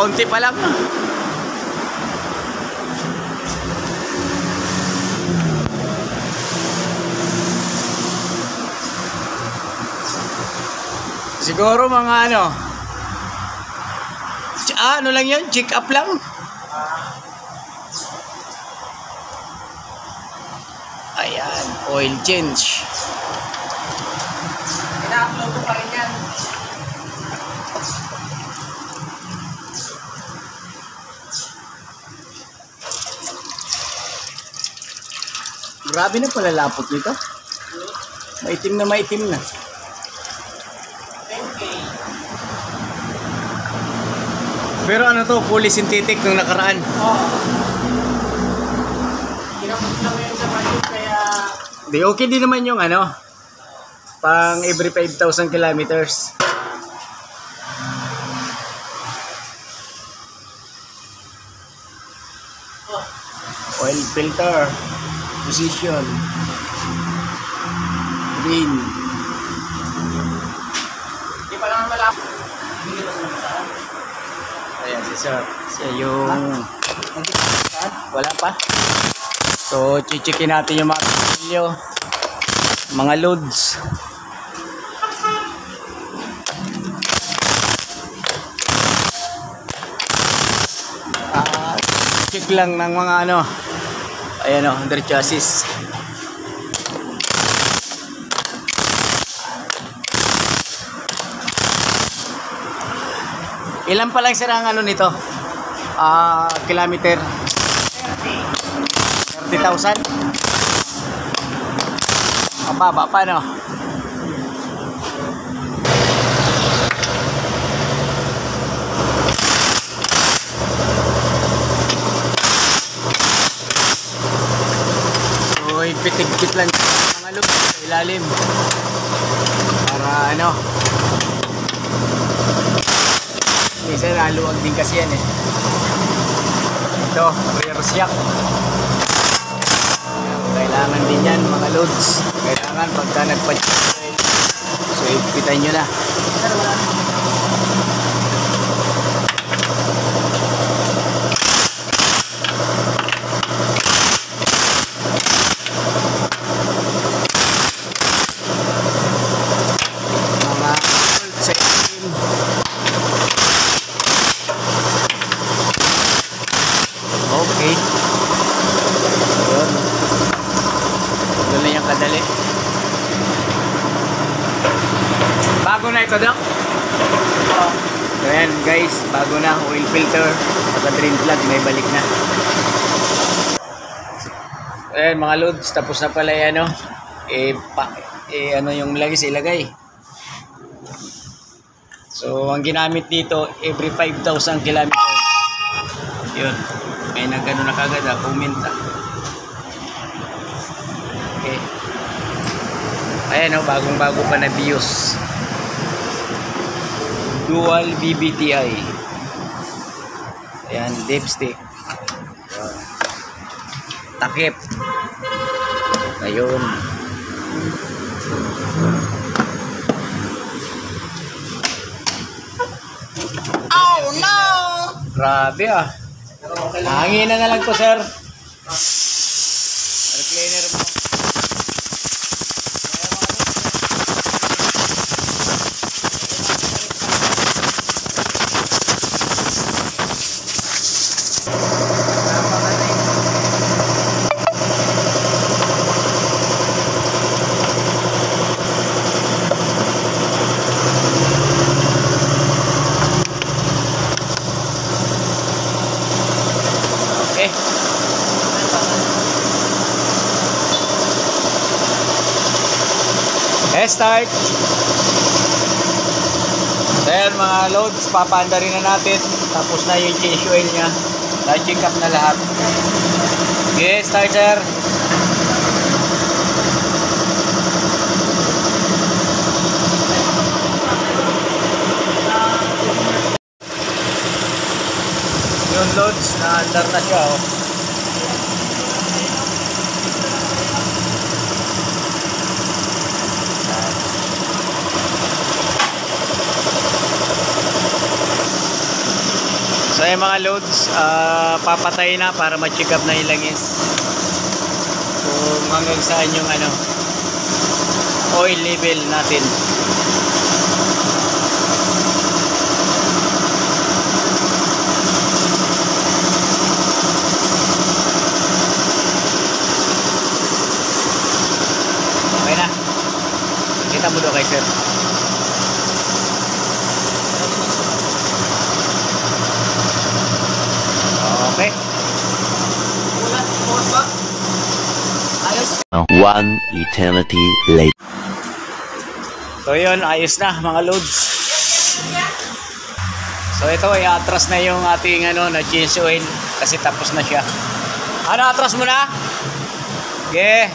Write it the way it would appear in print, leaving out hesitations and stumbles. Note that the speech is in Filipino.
Kaunti pa lang. Siguro mga ano lang yun, check up lang. Ayan, oil change. Ina-upload ko pa rin yan. Grabe na pala lapot nito. Maitim na maitim na. Pero ano to, fully synthetic nung nakaraan. Oo. Kinapos lang ngayon sa budget kaya... Di okay din naman yung pang every 5,000 kilometers. Oil filter position green. Hindi pa naman malapit. Hindi pa naman saan. Ayan si sir. Siya yung wala pa. So chichikin natin yung mga pilyo, mga loads. Check lang ng mga ayan under chassis. Ilan pa lang sila ang nito? Kilometer? 30,000? Mababa pa So ipitig-pit lang mga loob sa ilalim para minsan naluwag din kasi yan ito, rear shock. Kailangan din yan mga loads. Kailangan pagka nagpa-check, so ipitan nyo na. Okay. Yun. Doon na yung kadali. Bago na ito, Doc. So yan guys, bago na. Oil filter. Saka drain plug, may balik na. Ayan mga loads, tapos na pala yung yung lagi sa ilagay. So ang ginamit dito, every 5,000 kilometers. Yun. May nagano na kagad comment Okay. Ayan bagong bago pa na BIOS. Dual BBTI. Ayan, dipstick. Takip. Ayun. Oh no! Grabe Hangin na lang to, sir. Recliner mo. Start. Then mga loads, papaanda rin na natin. Tapos na yung change oil nya. Na-check up na lahat. Okay, starter. Yung loads, na-under na siya So yung mga loads, papatay na para ma-check up na yung langis. Kung hanggang saan yung ano, oil level natin. Okay na. Kita mo doon kay sir. Okay. Ulat, bukas ba? Ayos. One eternity later. So yun, ayos na mga loads. So ito ay atras na yung ating ano, na change oil kasi tapos na siya. Ano, atras mo na? Okay.